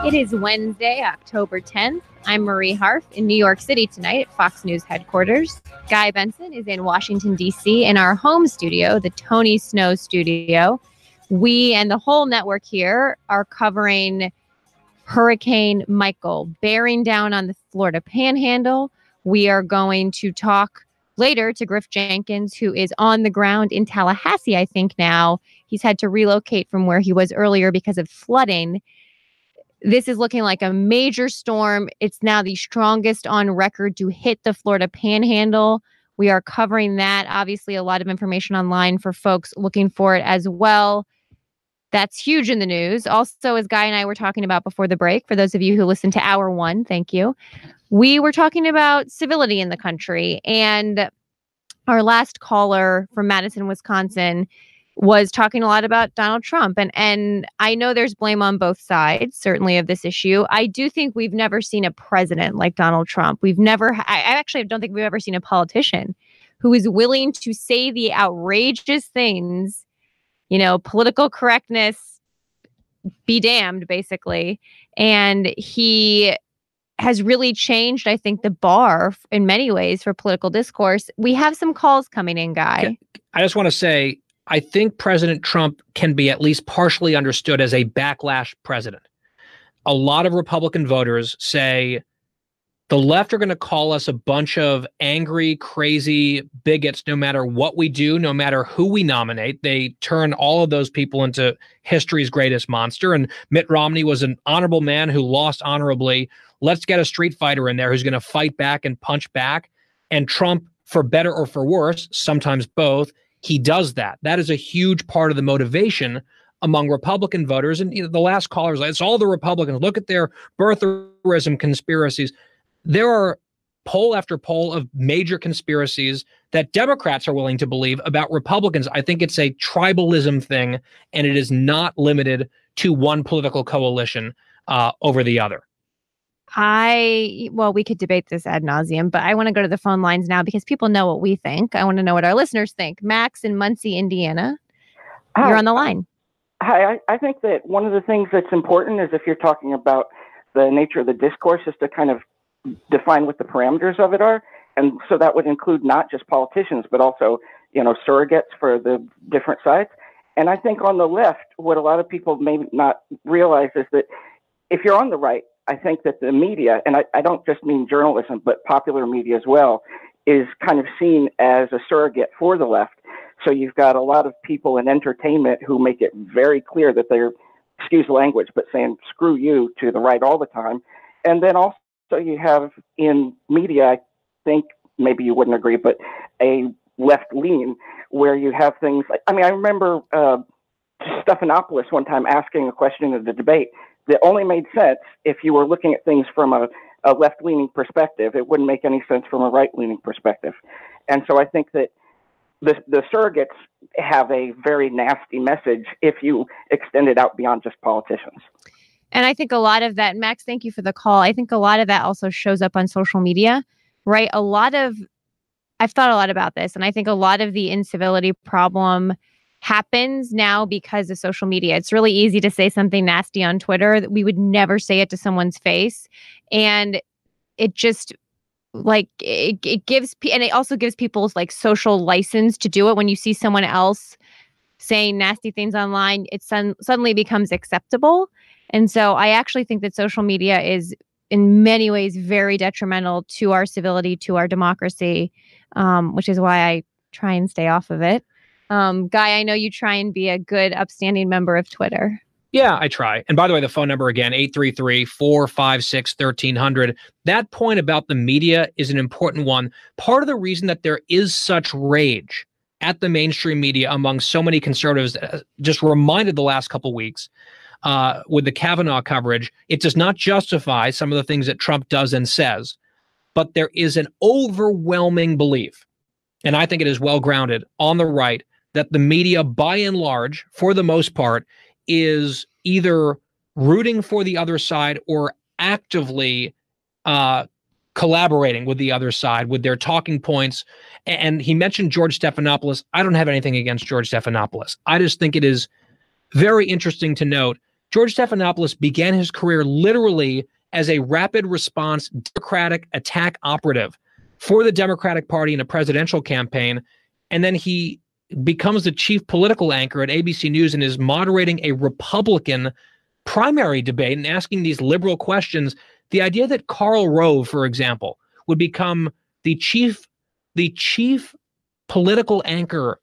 It is Wednesday, October 10th. I'm Marie Harf in New York City tonight at Fox News headquarters. Guy Benson is in Washington, D.C. in our home studio, the Tony Snow studio. We and the whole network here are covering Hurricane Michael bearing down on the Florida Panhandle. We are going to talk later to Griff Jenkins, who is on the ground in Tallahassee, I think now. He's had to relocate from where he was earlier because of flooding. This is looking like a major storm. It's now the strongest on record to hit the Florida Panhandle. We are covering that. Obviously, a lot of information online for folks looking for it as well. That's huge in the news. Also, as Guy and I were talking about before the break, for those of you who listened to Hour 1, thank you. We were talking about civility in the country. And our last caller from Madison, Wisconsin, was talking a lot about Donald Trump. And I know there's blame on both sides, certainly, of this issue. I do think we've never seen a president like Donald Trump. I actually don't think we've ever seen a politician who is willing to say the outrageous things, political correctness, be damned, basically. And he has really changed, I think, the bar in many ways for political discourse. We have some calls coming in, Guy. I just want to say, I think President Trump can be at least partially understood as a backlash president. A lot of Republican voters say the left are going to call us a bunch of angry, crazy bigots no matter what we do, no matter who we nominate. They turn all of those people into history's greatest monster. And Mitt Romney was an honorable man who lost honorably. Let's get a street fighter in there who's going to fight back and punch back. And Trump, for better or for worse, sometimes both, he does that. That is a huge part of the motivation among Republican voters. And the last caller was like, it's all the Republicans. Look at their birtherism conspiracies. There are poll after poll of major conspiracies that Democrats are willing to believe about Republicans. I think it's a tribalism thing, and it is not limited to one political coalition over the other. We could debate this ad nauseum, but I want to go to the phone lines now because people know what we think. I want to know what our listeners think. Max in Muncie, Indiana. Hi. You're on the line. Hi. I think that one of the things that's important is if you're talking about the nature of the discourse is to kind of define what the parameters of it are. And so that would include not just politicians, but also, surrogates for the different sides. And I think on the left, what a lot of people may not realize is that if you're on the right, I think that the media, and I don't just mean journalism, but popular media as well, is kind of seen as a surrogate for the left. So you've got a lot of people in entertainment who make it very clear that they're, excuse the language, but saying screw you to the right all the time. And then also you have in media, I think maybe you wouldn't agree, but a left lean where you have things like, I remember Stephanopoulos one time asking a question in the debate that only made sense if you were looking at things from a left-leaning perspective. It wouldn't make any sense from a right-leaning perspective. And so I think that the surrogates have a very nasty message if you extend it out beyond just politicians. And I think a lot of that, Max, thank you for the call. I think a lot of that also shows up on social media, right? I've thought a lot about this, and I think a lot of the incivility problem happens now because of social media. It's really easy to say something nasty on Twitter that we would never say it to someone's face. And it just it gives, and it also gives people like social license to do it. When you see someone else saying nasty things online, it suddenly becomes acceptable. And so I actually think that social media is in many ways very detrimental to our civility, to our democracy, which is why I try and stay off of it. Guy, I know you try and be a good, upstanding member of Twitter. Yeah, I try. And by the way, the phone number again, 833-456-1300. That point about the media is an important one. Part of the reason that there is such rage at the mainstream media among so many conservatives, just reminded the last couple of weeks with the Kavanaugh coverage, it does not justify some of the things that Trump does and says, but there is an overwhelming belief, and I think it is well grounded on the right, that the media, by and large, for the most part, is either rooting for the other side or actively collaborating with the other side with their talking points. And he mentioned George Stephanopoulos. I don't have anything against George Stephanopoulos. I just think it is very interesting to note George Stephanopoulos began his career literally as a rapid response Democratic attack operative for the Democratic Party in a presidential campaign. And then he becomes the chief political anchor at ABC News and is moderating a Republican primary debate and asking these liberal questions. The idea that Karl Rove, for example, would become the chief political anchor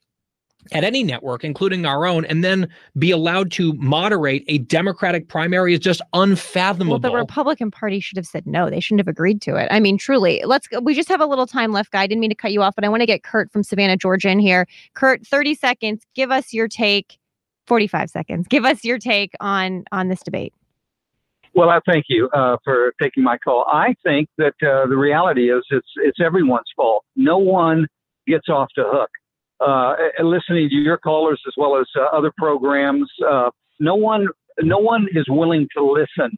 at any network, including our own, and then be allowed to moderate a Democratic primary is just unfathomable. Well, the Republican Party should have said no. They shouldn't have agreed to it. I mean, truly. We just have a little time left, Guy. I didn't mean to cut you off, but I want to get Kurt from Savannah, Georgia in here. Kurt, 30 seconds. Give us your take. 45 seconds. Give us your take on this debate. Well, I thank you for taking my call. I think that the reality is it's everyone's fault. No one gets off the hook. Listening to your callers as well as other programs, no one is willing to listen.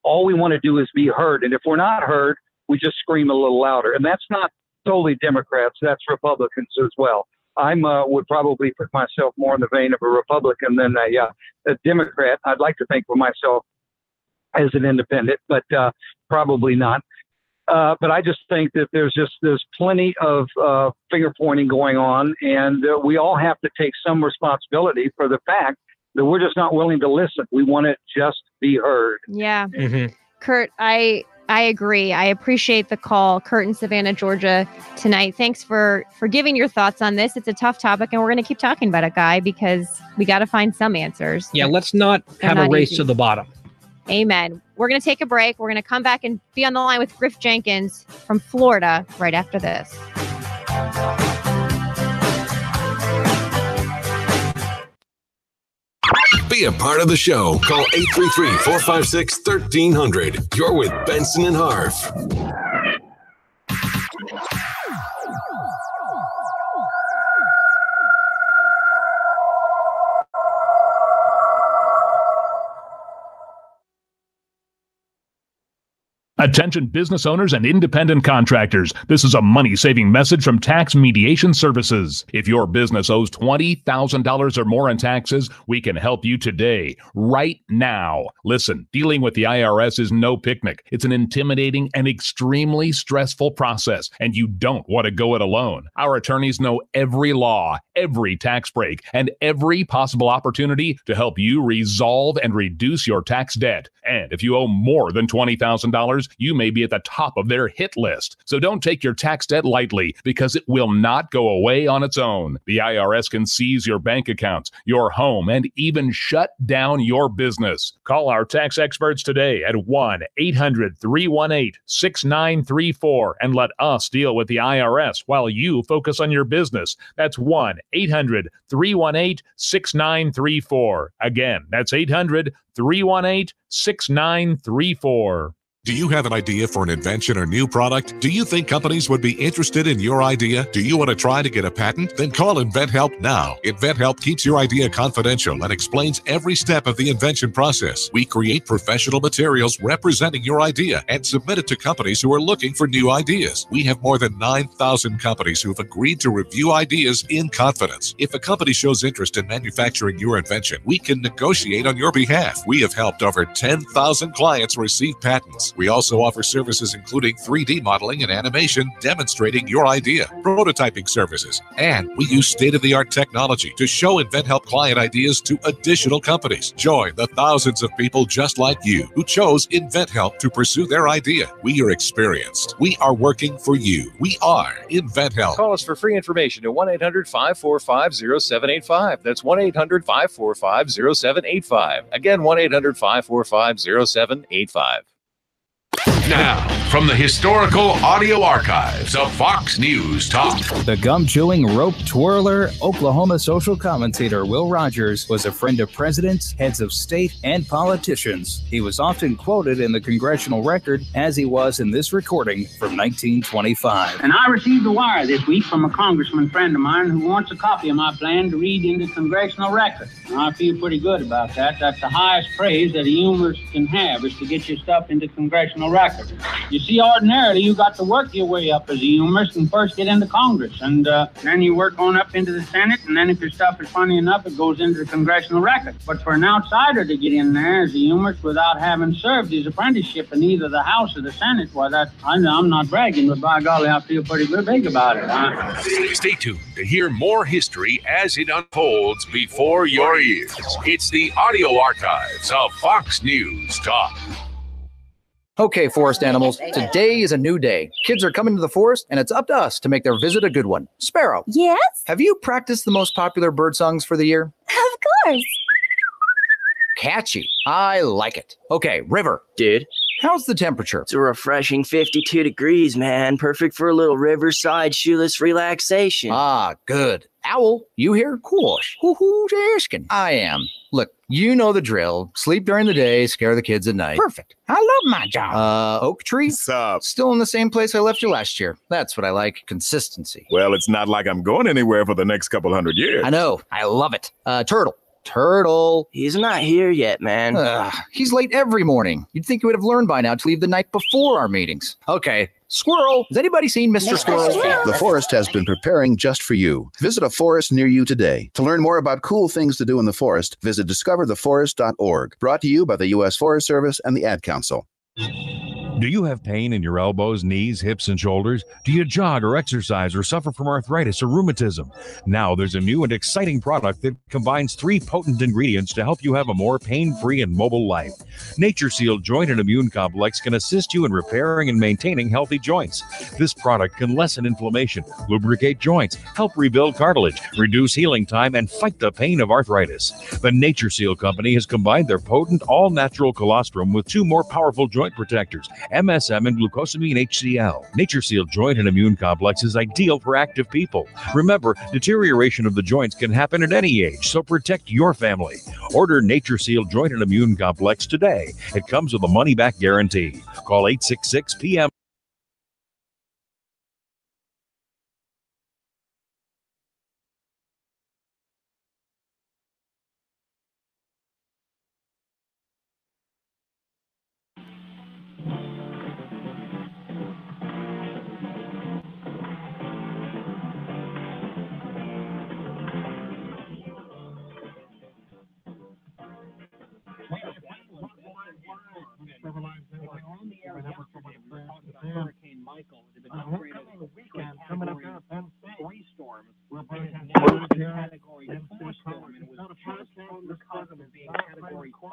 All we want to do is be heard. And if we're not heard, we just scream a little louder. And that's not solely Democrats. That's Republicans as well. Would probably put myself more in the vein of a Republican than a Democrat. I'd like to think of myself as an independent, but probably not. But I just think that there's plenty of finger pointing going on, and we all have to take some responsibility for the fact that we're just not willing to listen. We want to just be heard. Yeah. Mm-hmm. Kurt, I agree. I appreciate the call. Kurt in Savannah, Georgia tonight. Thanks for giving your thoughts on this. It's a tough topic, and we're going to keep talking about it, Guy, because we got to find some answers. Yeah, let's not have a race to the bottom. Amen. We're going to take a break. We're going to come back and be on the line with Griff Jenkins from Florida right after this. Be a part of the show. Call 833-456-1300. You're with Benson and Harf. Attention business owners and independent contractors. This is a money-saving message from Tax Mediation Services. If your business owes $20,000 or more in taxes, we can help you today, right now. Listen, dealing with the IRS is no picnic. It's an intimidating and extremely stressful process, and you don't want to go it alone. Our attorneys know every law, every tax break, and every possible opportunity to help you resolve and reduce your tax debt. And if you owe more than $20,000, you may be at the top of their hit list. So don't take your tax debt lightly, because it will not go away on its own. The IRS can seize your bank accounts, your home, and even shut down your business. Call our tax experts today at 1-800-318-6934 and let us deal with the IRS while you focus on your business. That's 1-800-318-6934. Again, that's 800-318-6934. Do you have an idea for an invention or new product? Do you think companies would be interested in your idea? Do you want to try to get a patent? Then call InventHelp now. InventHelp keeps your idea confidential and explains every step of the invention process. We create professional materials representing your idea and submit it to companies who are looking for new ideas. We have more than 9,000 companies who have agreed to review ideas in confidence. If a company shows interest in manufacturing your invention, we can negotiate on your behalf. We have helped over 10,000 clients receive patents. We also offer services including 3D modeling and animation demonstrating your idea, prototyping services, and we use state-of-the-art technology to show InventHelp client ideas to additional companies. Join the thousands of people just like you who chose InventHelp to pursue their idea. We are experienced. We are working for you. We are InventHelp. Call us for free information at 1-800-545-0785. That's 1-800-545-0785. Again, 1-800-545-0785. Now, from the historical audio archives of Fox News Talk. The gum-chewing, rope-twirler, Oklahoma social commentator Will Rogers was a friend of presidents, heads of state, and politicians. He was often quoted in the Congressional Record, as he was in this recording from 1925. And I received a wire this week from a congressman friend of mine who wants a copy of my plan to read in the Congressional Record. Now, I feel pretty good about that. That's the highest praise that a humorist can have, is to get your stuff into Congressional Record. record. You see, ordinarily, you got to work your way up as a humorist and first get into Congress. And then you work on up into the Senate, and then if your stuff is funny enough, it goes into the congressional record. But for an outsider to get in there as a humorist without having served his apprenticeship in either the House or the Senate, well, I'm not bragging, but by golly, I feel pretty big about it. Huh? Stay tuned to hear more history as it unfolds before your ears. It's the audio archives of Fox News Talk. Okay, forest animals, today is a new day. Kids are coming to the forest, and it's up to us to make their visit a good one. Sparrow. Yes? Have you practiced the most popular bird songs for the year? Of course. Catchy. I like it. Okay, River. Dude. How's the temperature? It's a refreshing 52 degrees, man. Perfect for a little riverside shoeless relaxation. Ah, good. Owl, you here? Course. Who's asking? I am. Look, you know the drill. Sleep during the day, scare the kids at night. Perfect. I love my job. Oak Tree? Sup? Still in the same place I left you last year. That's what I like. Consistency. Well, it's not like I'm going anywhere for the next couple hundred years. I know. I love it. Turtle. He's not here yet, man. He's late every morning. You'd think you would have learned by now to leave the night before our meetings. Okay. Squirrel. Has anybody seen Mr. Squirrel? The forest has been preparing just for you. Visit a forest near you today. To learn more about cool things to do in the forest, visit discovertheforest.org. Brought to you by the U.S. Forest Service and the Ad Council. Do you have pain in your elbows, knees, hips, and shoulders? Do you jog or exercise or suffer from arthritis or rheumatism? Now there's a new and exciting product that combines 3 potent ingredients to help you have a more pain-free and mobile life. Nature Seal Joint and Immune Complex can assist you in repairing and maintaining healthy joints. This product can lessen inflammation, lubricate joints, help rebuild cartilage, reduce healing time, and fight the pain of arthritis. The Nature Seal Company has combined their potent, all-natural colostrum with 2 more powerful joint protectors, MSM and glucosamine HCl. Nature Seal Joint and Immune Complex is ideal for active people. Remember, deterioration of the joints can happen at any age, so protect your family. Order Nature Seal Joint and Immune Complex today. It comes with a money-back guarantee. Call 866-PM. Hurricane Michael has been upgraded to a category 3 storm. Category 4 storm, and it was just on the cusp of being category 5.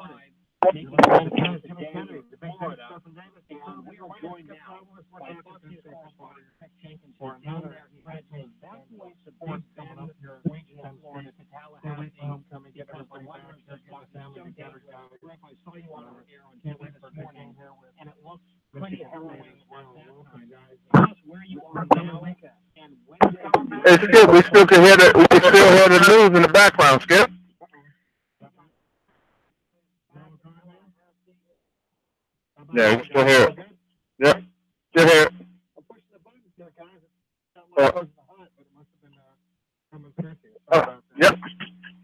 Making it today in Florida, and we are joined now by Fox News correspondent Rick Jenkins, who's down there. He had to evacuate the Big Bend region of Florida to Tallahassee because the weather is just so dangerous. Rick, I saw you on our air on TV this morning, and it looks pretty harrowing at that time. Tell us where you are now and when you Hey, Skip, we still can hear the news in the background, Skip. Yeah, we still hear it. Yep, still hear it. Yep.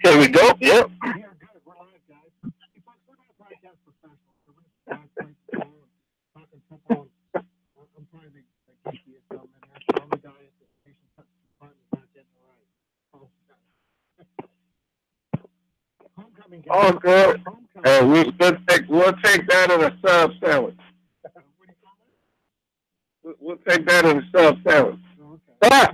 Here we go. Yep. Oh, good. Hey, we'll take that in a sub sandwich. We'll take that in a sub sandwich. Ah!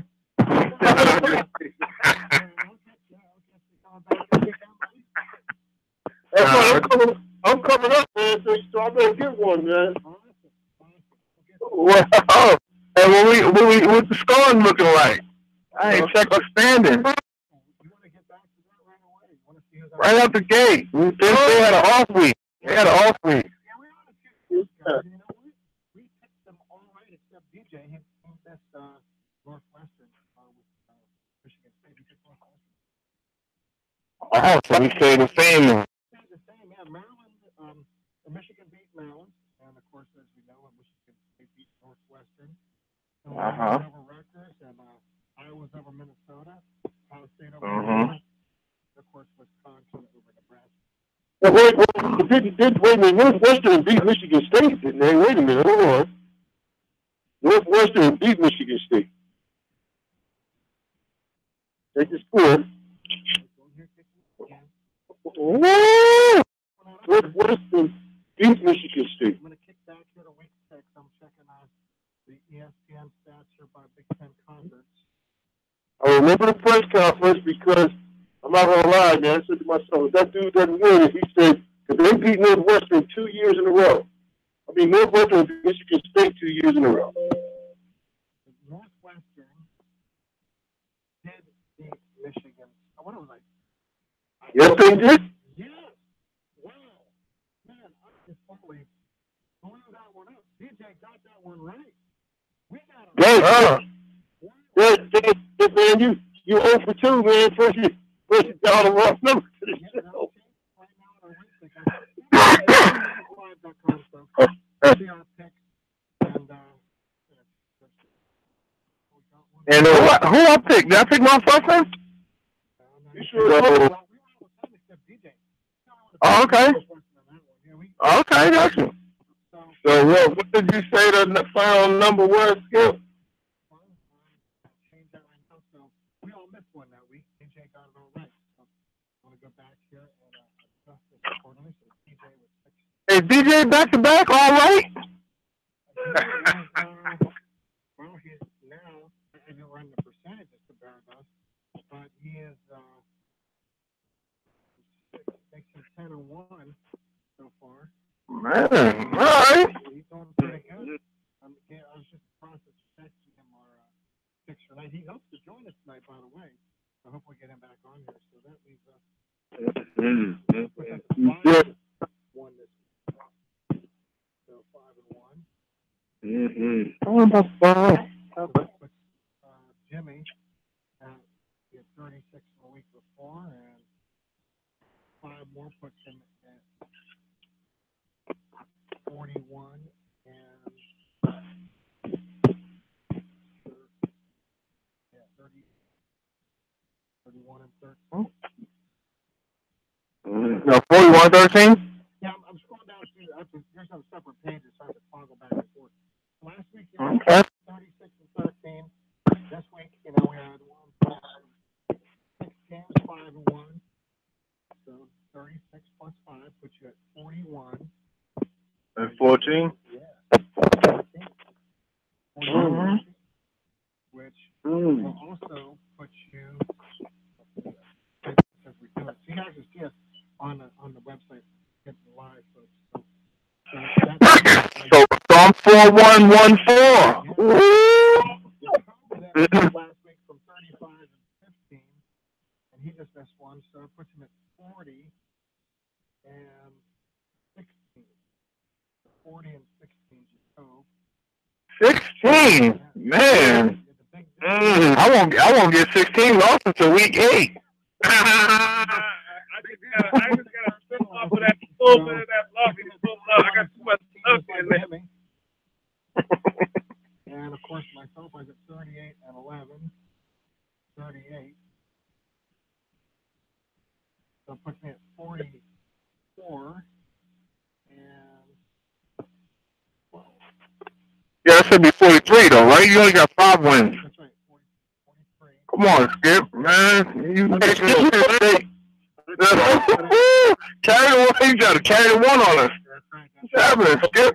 I'm coming up, man. So I better get one, man. Wow. Hey, what's the scoring looking like? I ain't checked the standing. Right out the gate. They had an off week. They had an off week. Oh, so we stayed the same. Maryland, Michigan beat Maryland, and of course, as we know, Michigan State beat Northwestern. Over Rutgers, and Iowa's over Minnesota. Ohio State over Minnesota. Of course, Wisconsin over Nebraska. Wait, wait a minute, Northwestern beat Michigan State, didn't they? Wait a minute, hold on. Northwestern beat Michigan State. Take the score. Woo! Northwestern beat Michigan State. I'm going to kick back here to week 6. I'm checking on the ESPN stats here by Big Ten Conference. I remember the press conference because I'm not going to lie, man. I said to myself, if that dude doesn't win, he said, because they beat Northwestern 2 years in a row. I mean, Northwestern beat Michigan State 2 years in a row. Northwestern did beat Michigan. What was I? Yes, they did. Yes. Wow. Man, I just totally blew that one up. DJ got that one right. We got him. Man, you 0 for 2, man. First you dialed the wrong number to the show. And who I picked? Did I pick my first one? You sure? Oh, okay. Okay, gotcha. So, what did you say the final number was, Skip? We all missed one that week. DJ got it all right. So I'm going to go back here and adjust this accordingly. So DJ was 6. Is DJ back to back all right? Well, he's now, I didn't run the percentages to bear with us, but he is 6 and 10 and 1 so far. Man, all right. He's doing pretty good. I was just processing him our 6 for night. He hopes to join us tonight, by the way. So hopefully get him back on here. So that leaves us. One this week. So 5 and 1. How about 5? Jimmy he had 36 the week before, and 5 more puts him at 41 and 30, 31 and 13. No, 41-13? Yeah, I'm scrolling down to there's some separate pages, so I have to toggle back and forth. Last week, Okay. 36 and 13. This week, we had 6 games, 5 and 1. So 36 plus 5 puts you at 41. And 14? Yeah. 14, which will also put you. So you guys can see us on the website. It's live, folks. So I'm 4114. Last week from 35 and 15, and he just missed one, so it puts him at 40 and 16. 40 and 16, 16? Man. I won't get 16 losses until week 8. I just gotta spin off of that little bit of that love. I got too much love in there. And of course, myself, I was at 38 and 11. 38. So it puts me at 44 and 12. Yeah, that should be 43 though, right? You only got 5 wins. That's right, 43. Come on, Skip, man. You carry the one. You got to carry the one on us. What's happening, Skip?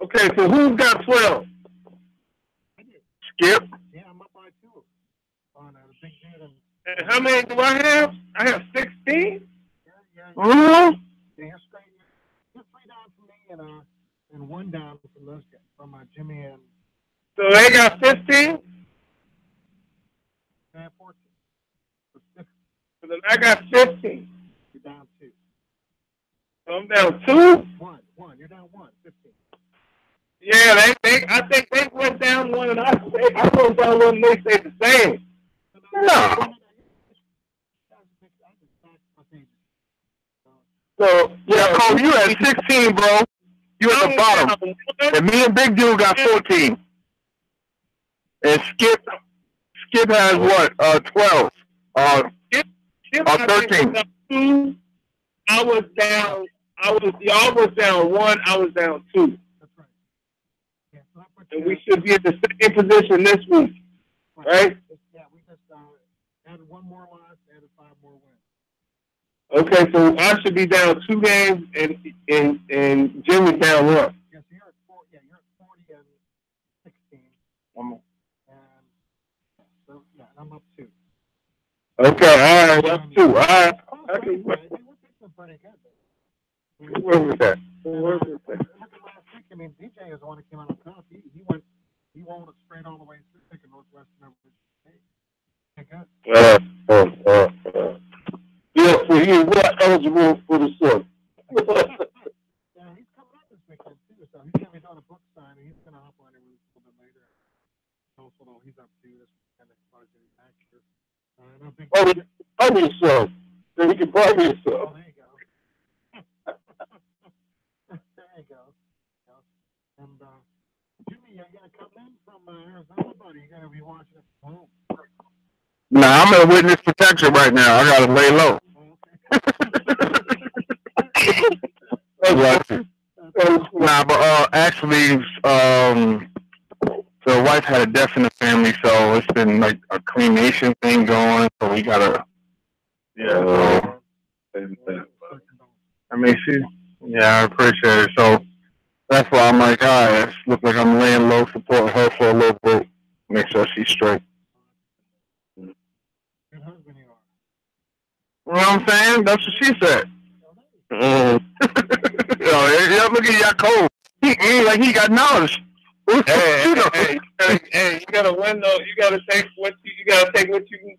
Okay, so who's got 12? Skip. Yeah, I'm up by 2 on the big dude. And how many do I have? I have 16. Yeah, you're straight. You're 3 down from me and 1 down from those guys, from Jimmy and. So they got 15. And 14. So then I got 15. You're down 2. So I'm down 2. 1. You're down 1. 15. Yeah, I think they went down 1 and I went down 1 and they stayed the same. No. So yeah, Cole, you at 16, bro. You at the bottom. And me and Big Dude got 14. And Skip has what? 12. Kim, I think, 13. was up 2. I was down. Y'all was down 1. I was down 2. That's right. Yeah, so that puts And we should be in the same position this week, right? Yeah, we just added 1 more loss, added 5 more wins. Okay, so I should be down 2 games, and Jimmy's down 1. Yeah, so you're at 40 and 16. One more. And so yeah, and I'm up 2. Okay, all right, up 2. All right. Okay. We're fixing pretty good. Where was that? Look at last week. I mean, DJ is the one that came out on top. He rolled it straight all the way through, picking Northwestern over good. Yeah, so he's not eligible for the sun. Yeah, he's coming up this weekend too. So he's gonna be doing a book signing. He's gonna hop on it a little bit later. Also, though, he's up too this weekend. As far as getting back here. I mean, so then he can buy me a sub. Oh, there you go. There you go. And Jimmy, you gonna come in from Arizona, buddy? You gonna be watching it from home? Nah, I'm in witness protection right now. I gotta lay low. Nah, but actually, the wife had a death in the family, so it's been like a cremation thing going. So we gotta, I mean, I appreciate it. So that's why I'm like, all right, it looks like I'm laying low, supporting her for a little bit, make sure she's straight. You know what I'm saying? That's what she said. Yo, look at y'all cold. He like he got knowledge. Hey, you gotta win though. You gotta take what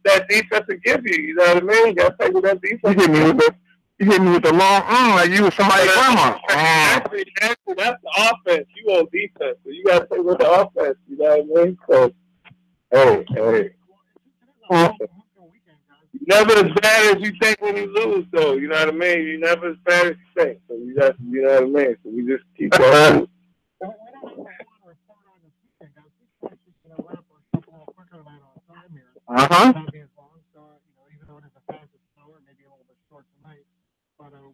that defense will give you. You know what I mean? You gotta take what that defense. You hit me with the long like you was somebody's grandma. Actually, that's the offense. You on defense, so you gotta take with the offense. You know what I mean? So, hey. Never as bad as you think when you lose, though. You know what I mean? You're never as bad as you think. So you know what I mean? So we just keep going.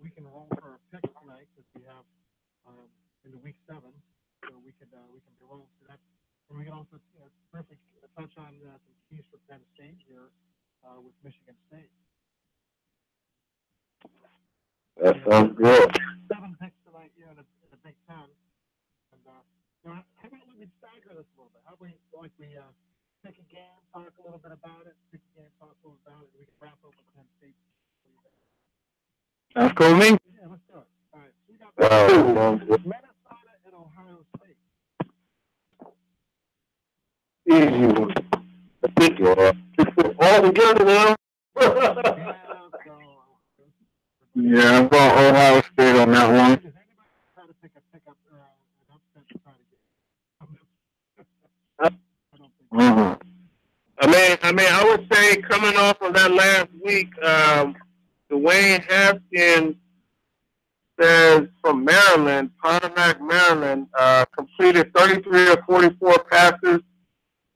We can roll for a pick tonight because we have into week 7, so we can be rolling through that, and we can also briefly touch on some keys for Penn State here with Michigan State. That sounds good. 7 picks tonight here in the Big Ten, and how about we stagger this a little bit? How about we pick a game, talk a little bit about it, pick a game, talk a little about it, and we can wrap up with Penn State. That's cool, me. Yeah, let's do it. All right. So we got Minnesota and Ohio State. Easy one. I think all together now. Yeah, I'm going Ohio State on that one. Does anybody try to pick up an upset to try to get? I mean, I would say coming off of that last week, Dwayne Haskins says from Maryland, Pontomac, Maryland, completed 33 of 44 passes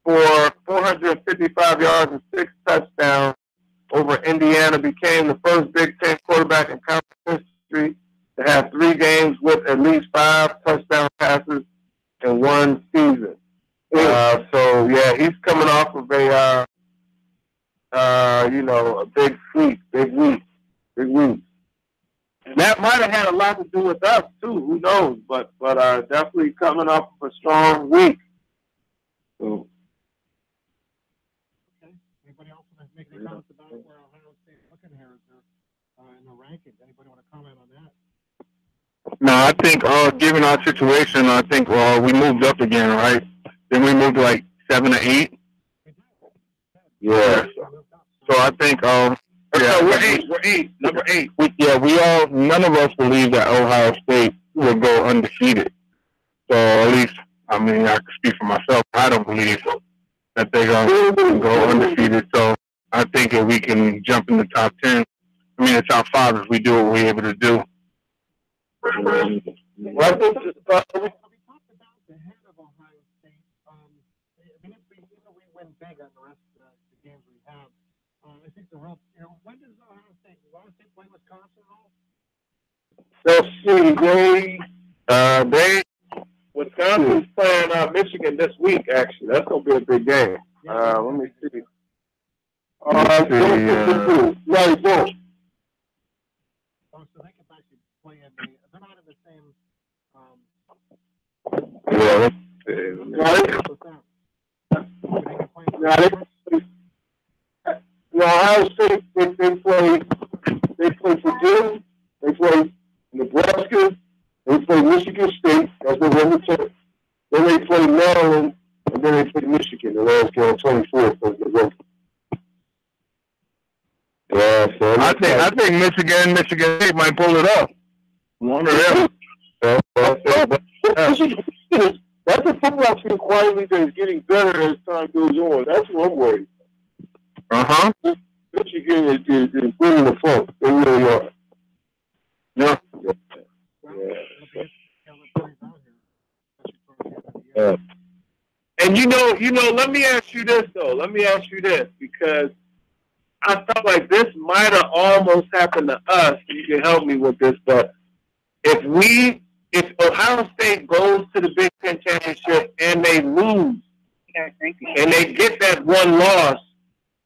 for 455 yards and 6 touchdowns over Indiana, became the first Big Ten quarterback in conference history to have 3 games with at least 5 touchdown passes in one season. So, yeah, he's coming off of a big week. And that might have had a lot to do with us, too. Who knows? But definitely coming off of a strong week. So. Okay. Anybody else want to make any comments about where Ohio State's looking here in the rankings? Anybody want to comment on that? No, I think given our situation, I think we moved up again, right? Then we moved to like 7 or 8. Yeah. So I think we're 8. Number 8. None of us believe that Ohio State will go undefeated. So at least, I mean, I can speak for myself. I don't believe that they're going to go undefeated. So I think if we can jump in the top 10, I mean, the top 5 if we do what we're able to do. Well, I think we talked about the head of Ohio State. I mean, if we win big on the rest of the games we have, I think the real, when does Ohio Let's see. Wisconsin's playing Michigan this week. Actually, that's gonna be a big game. Let me see. Right, go. Oh, so they could actually play in the. They're not in the same. Ohio State, they play Purdue, they play Nebraska, they play Michigan State, that's November 10th. Then they play Maryland, and then they play Michigan, the last game on 24th of November. Yeah, so I think Michigan State might pull it off. One of them. That's a football team quietly that is getting better as time goes on. That's what I'm worried. Michigan is winning the funk. They really are. Yeah. And let me ask you this though. Let me ask you this because I felt like this might have almost happened to us. You can help me with this, but if Ohio State goes to the Big Ten championship and they lose, and they get that one loss,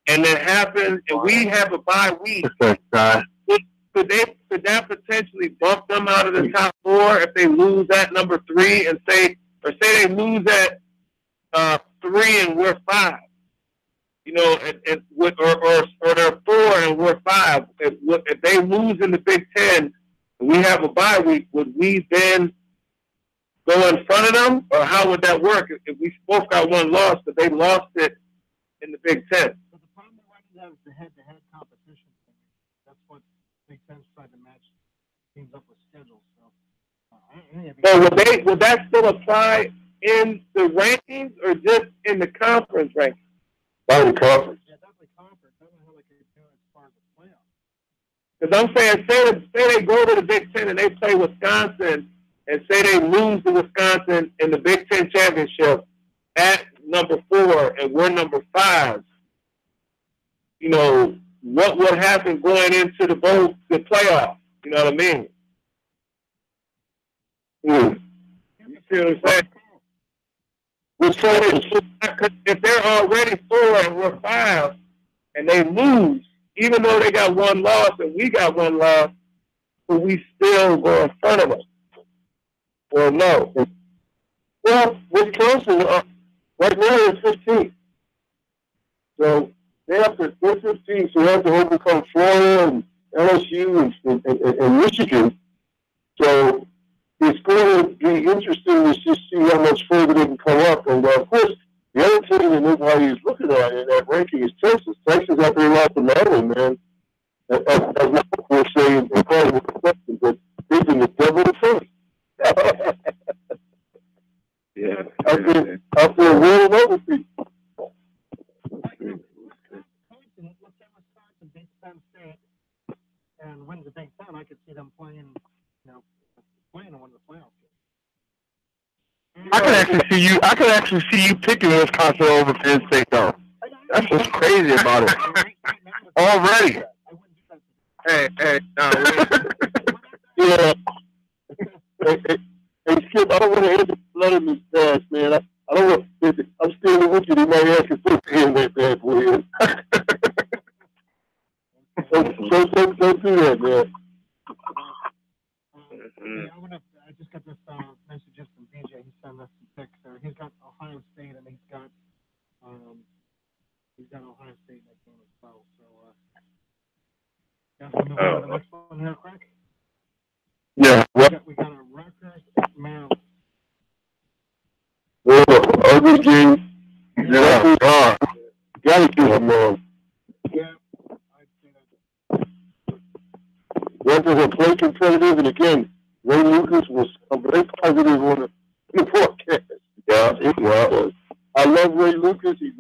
and it happens, and we have a bye week, could that potentially bump them out of the top four if they lose at number 3 and say they lose at 3 and we're 5? Or they're 4 and we're 5. If they lose in the Big Ten and we have a bye week, would we then go in front of them, or how would that work if we both got one loss, but they lost it in the Big Ten? But the problem we have is the head-to-head competition. That's what Big Ten's trying to match teams up with schedules. So would that still apply in the rankings or just in the conference rankings? By the conference. Yeah, definitely conference. I don't know how they can do it as far as the playoffs. Because I'm saying, say they go to the Big Ten and they play Wisconsin, and say they lose to Wisconsin in the Big Ten championship at number 4 and we're number 5. What would happen going into the playoffs? You know what I mean? You see what I'm saying? If they're already 4 and we're 5, and they lose, even though they got one loss and we got one loss, will we still go in front of them? Or no? Well, Wisconsin, right now they're 15. So they're 15, so they have to overcome Florida and LSU and Michigan. So it's going to be interesting to just see how much further they can come up. And of course, the other thing that nobody is looking at in that ranking is Texas. Texas after they lost to Maryland, man. As my course saying, but they've been the devil of first. Yeah. Out there rolling over people. Let's say Wisconsin beats Penn State and wins the Big Ten. I could see them playing in one of the playoff games. I could actually see you picking Wisconsin over Penn State though. That's what's crazy about it. Already. Hey, no. Yeah. Hey, Skip, I don't want to answer Letterman's pass, man. I don't want to. I'm still with you. They might ask you to put in that bad boy. Don't do that, man. I just got this message from BJ. He sent us some pics there. He's got Ohio State and he's got Ohio State in that game as well. So we'll move on to the next one here quick. Yeah. We got a Rutgers Maryland. Ugly game. Yeah. Gotta keep them on. Yeah. Rutgers are play competitive, and again, Ray Lucas was very positive on the forecast. Yeah, it was. I love Ray Lucas. He's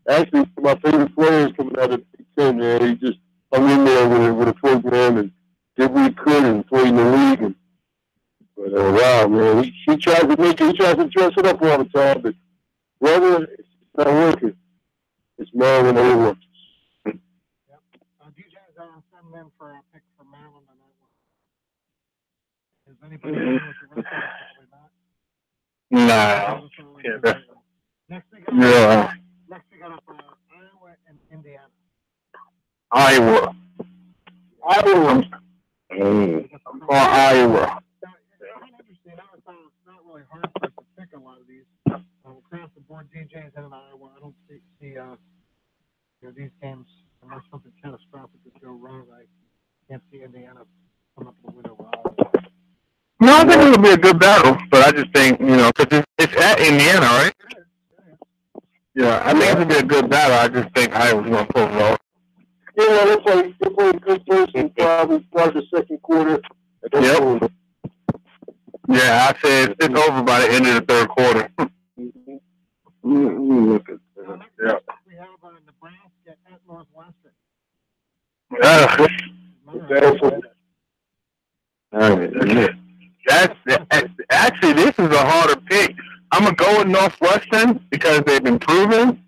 actually one of my favorite players coming out of the Big Ten, man. He just hung in there with a program and did what he could and played in the league. But wow, man, he tries to make it. He tries to dress it up all the time, but brother, it's not working. It's Maryland over. DJ's sending in for a pick for Maryland on that one. Nah. Next we got Iowa and Indiana. Iowa. Iowa. Or Iowa. It's not really hard for us to pick a lot of these. Across the board, DJ's in Iowa. I don't see these games, unless something catastrophic could go wrong, I can't see Indiana come up with a winner. No, I think it'll be a good battle, but I just think, because it's at Indiana, right? Yeah, I think it'll be a good battle. I just think Iowa's going to pull it off. Yeah, they play good first and probably start the second quarter. Yep. Yeah, I said it's over by the end of the third quarter. Look at that. Yeah. We have Nebraska at Northwestern. Actually, this is a harder pick. I'm going to go with Northwestern because they've been proven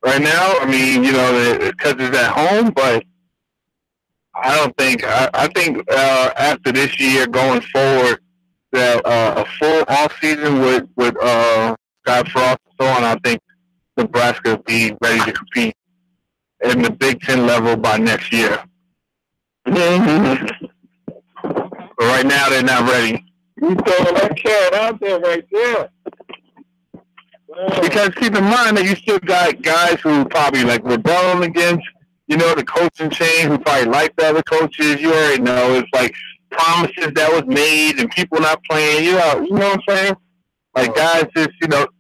right now. I mean, because it's at home, but I don't think, I think after this year going forward, that a full off season with Scott Frost and so on, I think Nebraska will be ready to compete in the Big Ten level by next year. But right now, they're not ready. You throwing that cat out there right there. Because keep in mind that you still got guys who probably like rebelling against, the coaching change, who probably like the other coaches. You already know it's like promises that was made and people not playing. You know what I'm saying? Like guys just,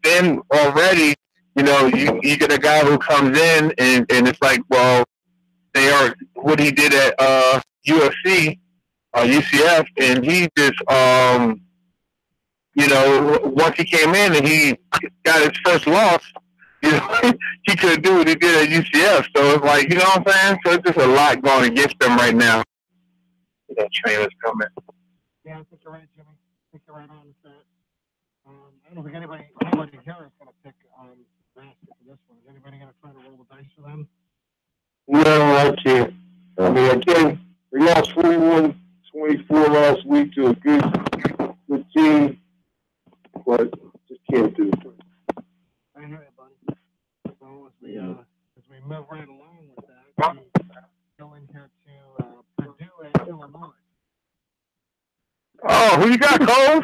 then already, you get a guy who comes in and it's like, well, they are what he did at UFC, UCF, and he just once he came in and he got his first loss, he couldn't do what he did at UCF. So it's like, you know what I'm saying? So it's just a lot going against them right now. That trainer's coming. Yeah, I think you're right, Jimmy. I think you're right on with that. I don't think anybody here is going to pick Nebraska for this one. Is anybody going to try to roll the dice for them? No, I can't. I mean, again, we lost 41-24 last week to a good team, but just can't do it. I hear you, buddy. So as we move right along with that, we go in here to Purdue and Illinois. Oh, who you got, Cole?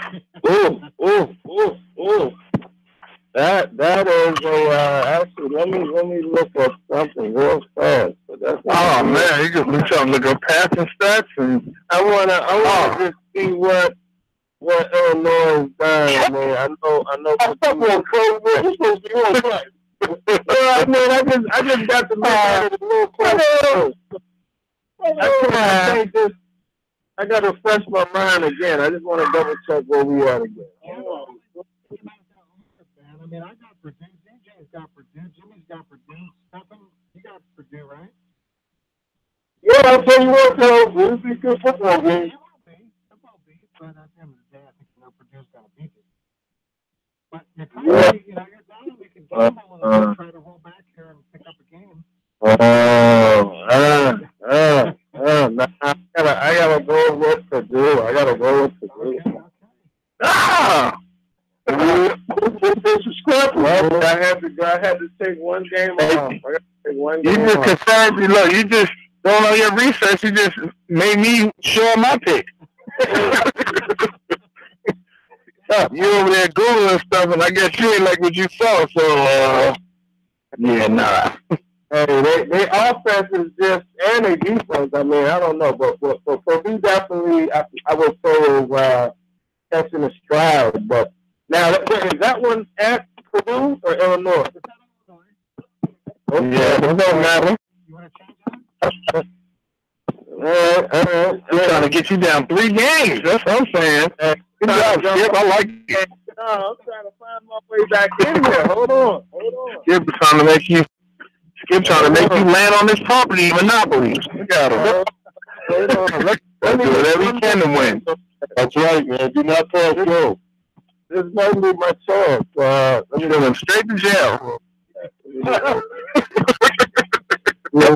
Oh. That is a actually. Let me look up something real fast. But that's man, you can look up passing stats, and I wanna just see what Illinois does. Man, I know. I'm on Cole. You're supposed to be on track. I just got to look at it a little closer. I can't just. I got to refresh my mind again. I just want to double check where we are again. I mean, I got Purdue. DJ's got Purdue. Jimmy's got Purdue. Stephen, you got Purdue, right? Yeah, I'll tell you what, though. This is a good football game. It will be. But at the end of the day, I think Purdue's going to beat it. But you're kind of, you're down. We can gamble a little bit, try to roll back here and pick up a game. I gotta go with Purdue. Okay. Ah! It's a scrap. I had to take one game off. You just concerned me. Look, you just don't know your research. You just made me show my pick. You over there Googling stuff, and I guess you ain't like what you saw. So, yeah, nah. Hey, they offense is just, and they defense. I mean, I don't know, but for me, definitely, I would say catching a stride. But now, is that one at Purdue or Illinois? Okay. Yeah, it don't matter. You want to change that? I'm trying to get you down 3 games. That's what I'm saying. Good job, Skip. I like it. No, I'm trying to find my way back in there. Hold on. Skip trying to make you land on this property, Monopoly. Look at him. Let's do whatever he can to win. That's right, man. Do not pass go. This might be my chance. Let me go straight to jail. Let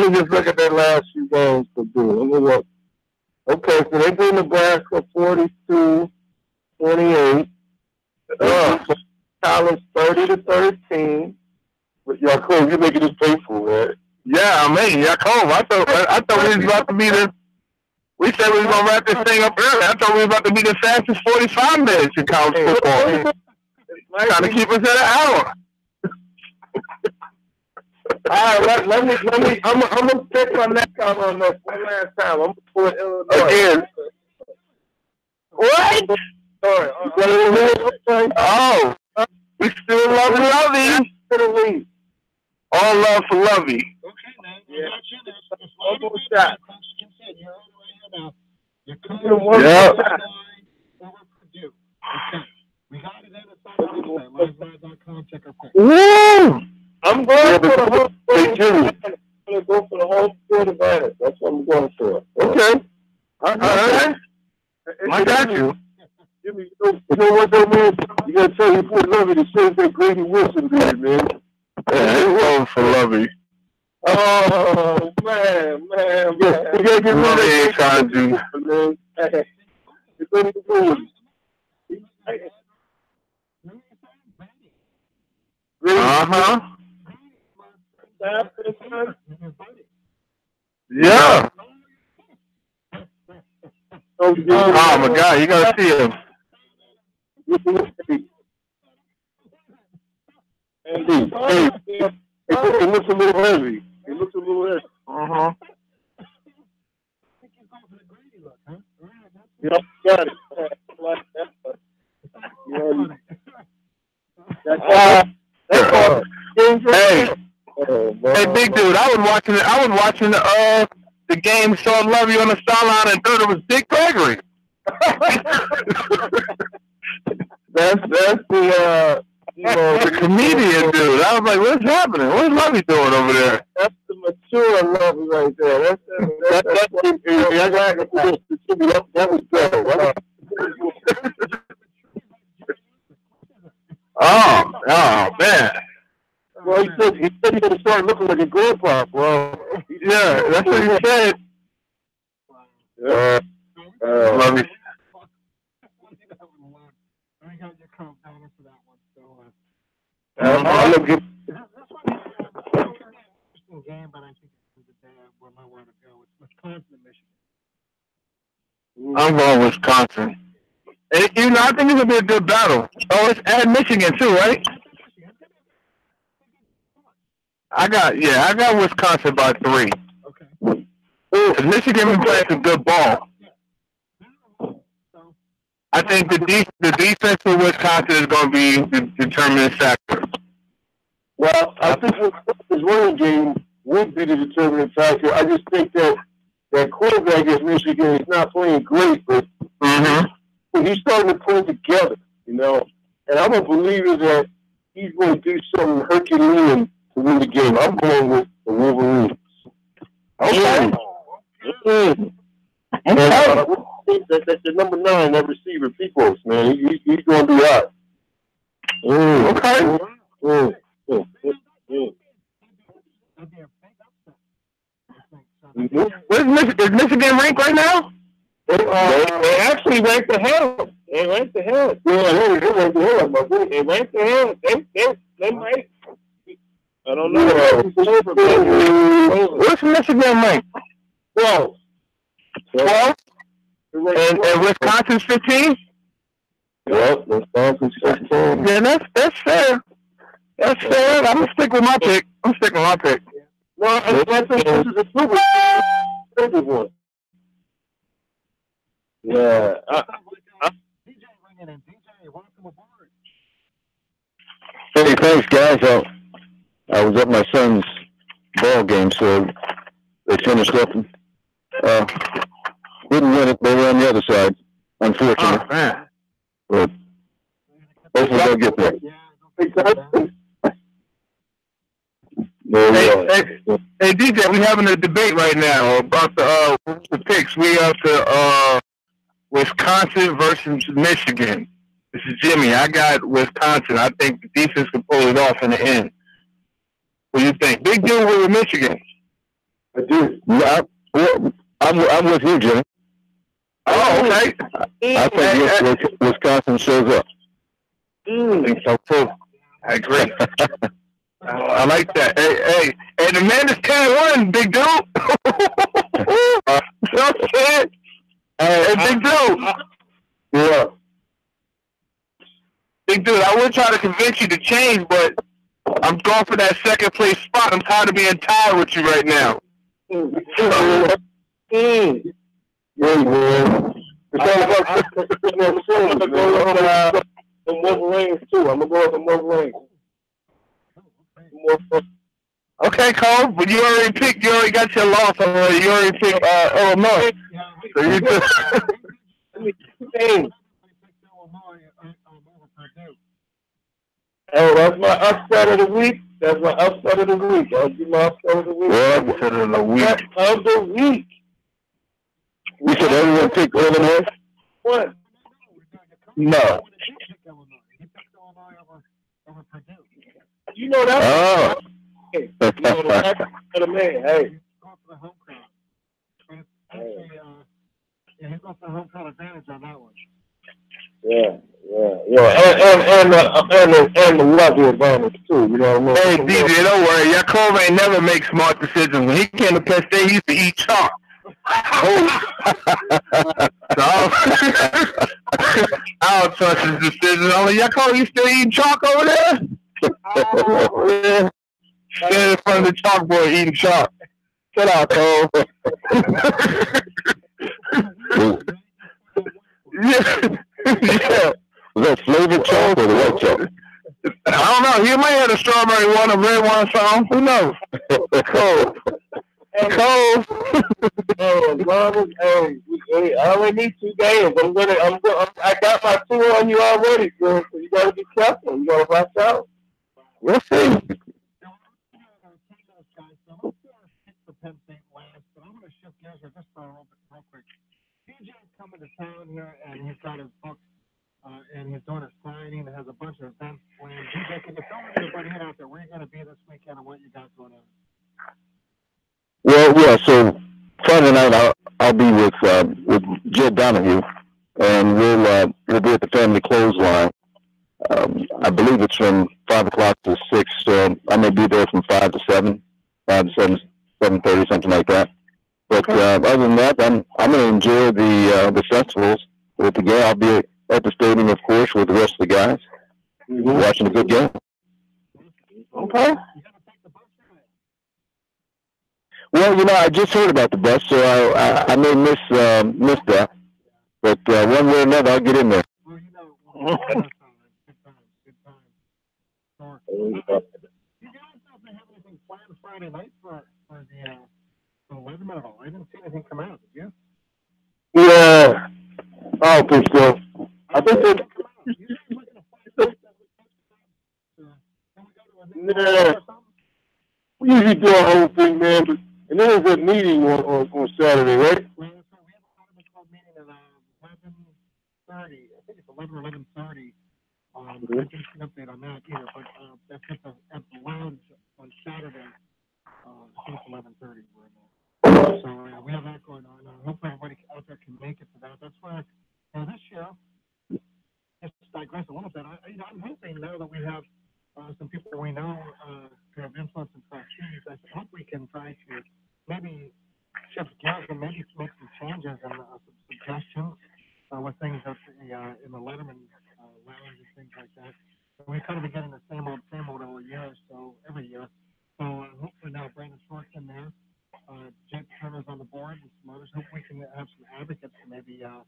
me just look at that last few games to do. Let me look. Okay, so they beat Nebraska 42-28. College 30-13. But Yaakov, you're making this painful, man. Yeah, I mean, Yaakov, I thought we was about to be the. We said we was gonna wrap this thing up early. I thought we was about to be the fastest 45 minutes in college football. Trying to keep us at an hour. All right, let me. I'm gonna pick my neck out on this one last time. I'm gonna pull it Illinois again. What? Sorry. Oh, we still love Lovey. All love for Lovey. Okay, man. Yeah. One more shot. You're on the right here now. You're Yeah. Okay. We got it in. It's on the website. LiveLive.com. Check our picks. Woo! I'm going for the whole field advantage. I'm going to go for the whole field advantage. That's what I'm going for. Okay. All right. I got you. Jimmy, you know what, though, man? You got to tell your boy Lovey the same thing Grady Wilson did, man. Yeah, for Lovey. Oh, man. You got to get rid of Lovey ain't trying to do. man. It's only the rules. Uh-huh. Yeah. Oh my God, you gotta see him. Hey, it looks a little heavy. Uh-huh. Yep, got it. Hey, big dude, I was watching the game, saw Lovey on the sideline, and thought it was Dick Gregory. That's the comedian dude. I was like, what's happening? What's Lovey doing over there? That's the mature Lovey right there. That was better. Oh man. Well, he said he's gonna start looking like a grandpa, bro. Yeah, that's what he said. I Lovey. got your comp down for that one. So, That's interesting game, but I think it's the day where my word to go. It's Wisconsin, Michigan. I'm going Wisconsin. I think it's gonna be a good battle. Oh, it's at Michigan too, right? I got Wisconsin by 3. Okay. Michigan been playing some good ball. I think the defense for Wisconsin is going to be the determining factor. Well, I think his running game would be the determining factor. I just think that quarterback at Michigan is not playing great, but he's starting to play together, you know. And I'm a believer that he's going to do something Herculean to win the game. I'm going with the Wolverines. Okay. That's the number 9, that receiver, Peoples, man. He's going to be out. Okay. Is Michigan ranked right now? They actually ranked ahead. They ranked ahead. Yeah, they ranked ahead, my boy. They ranked ahead. They might. I don't know. What's Michigan ranked? 12. 12? And Wisconsin's 15? Yep, Wisconsin's 15. Yeah, that's fair. That's fair. I'm gonna stick with my pick. No, this is a super one. Yeah. Hey, thanks, guys. I was at my son's ball game, so they finished up and didn't win it. They were on the other side, unfortunately. Oh, man. But hopefully they'll get there. Hey, DJ, we're having a debate right now about the picks. We have to Wisconsin versus Michigan. This is Jimmy. I got Wisconsin. I think the defense can pull it off in the end. What do you think? Big deal with Michigan. I do. Yeah, I'm with you, Jimmy. Oh, okay. I think Wisconsin shows up. I think so too. I agree. I like that. Hey, the man is 10-1, big dude. You know what I'm saying? Hey, big dude. Yeah. Big dude, I would try to convince you to change, but I'm going for that second place spot. I'm tired of being tied with you right now. Yeah, man. I'm gonna go up the Wolverines too. I'm gonna go up the Wolverines. Okay, Cole, but you already got your loss already. You already picked Illinois. So you just Oh, that's my upset of the week. That's my upset of the week. I'll do my upset of the week. What upset of the week? Of the week. You said everyone picked Illinois? What? No. You know that. Oh. Hey, you know the man. Hey. Yeah, he's got the home field advantage on that one. Yeah. And the level advantage too. You know what I mean? Hey, DJ, don't worry. Jacob ain't never make smart decisions. When he came to Penn State, he used to eat chalk. I don't trust his decisions. I'm like, Jacob, you still eating chalk over there? Yeah. Standing in front of the chalkboard eating chalk. Shut out, Cole. Yeah. Was that flavored chalk or the white chalk? I don't know. He might have a strawberry one, a red one, or something. Who knows? Cole. Hey, I only need 2 games. I got my 2 on you already, girl. So you gotta be careful. You gotta watch out. We'll see. Penn State last, but I'm going to shift gears here just for a little bit real quick. DJ's coming to town here, and he's got his book, and he's doing a signing and has a bunch of events planned. DJ, can you tell everybody out there where you're going to be this weekend and what you got going on? Well, yeah. So Friday night I'll be with Jed Donahue, and we'll be at the Family Clothesline. I believe it's from 5 o'clock to 6. So I may be there from 5 to 7, 7:30, something like that. But other than that, I'm going to enjoy the festivals with the game. I'll be at the stadium, of course, with the rest of the guys, watching a good game. Okay. Well, I just heard about the bus, so I may miss that. But one way or another, I'll get in there. Friday night for the Letterman at all? I didn't see anything come out, did you? Yeah, I don't think so. I think that. Nah, we usually do our whole thing, man. But, and then there's a meeting on Saturday, right? Well, that's right. We have a call meeting at 11:30. I think it's 11 or 11:30. I didn't see an update on that either, but that's at the lounge on Saturday. I think it's 11:30 right now. So we have that going on. Hopefully everybody out there can make it to that. That's why this year, just to digress a little bit, I'm hoping now that we have some people we know who have influence in trustees, I hope we can try to maybe shift gears and maybe make some changes and some suggestions with things that in the Letterman lounge and things like that. So we kind of been getting the same old every year. So hopefully now Brandon Short's in there. Jake Turner's on the board and some others. Hope we can have some advocates to maybe ask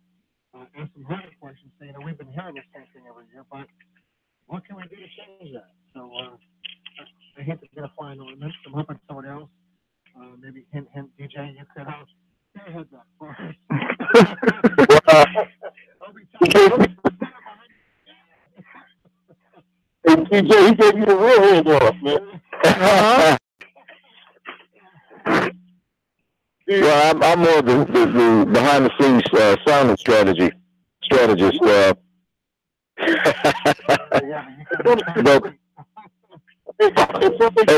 some harder questions. Say, we've been hearing the same thing every year, but what can we do to change that? So I hate to get a flying ordinance. I'm hoping somebody else, maybe hint, DJ, you could have your heads up for us. Hey, TJ, he gave you the real hand off, man. Well, I'm more the behind the scenes sound strategist. But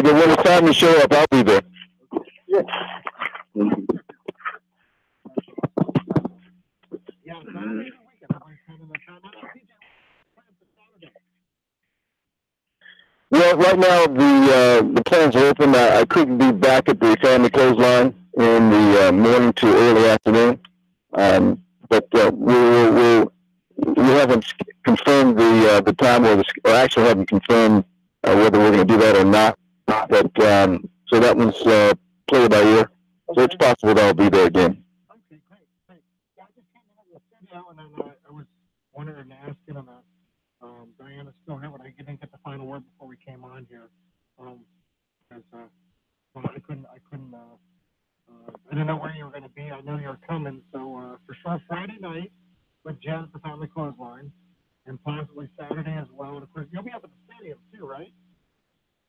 when it's time to show up, I'll be there. right now, the plans are open. I couldn't be back at the family clothesline in the morning to early afternoon, but we haven't confirmed the time or actually haven't confirmed whether we're going to do that or not. But so that one's play by ear. So it's possible that I'll be there again. Okay, great. Yeah, I just came into the studio and then I was wondering and asking him Diana's still here, but I didn't get the final word before we came on here. Because I couldn't. I didn't know where you were going to be. I know you were coming, so for sure Friday night with Jen at the Family Clothesline, and possibly Saturday as well. And of course, you'll be up at the stadium too, right?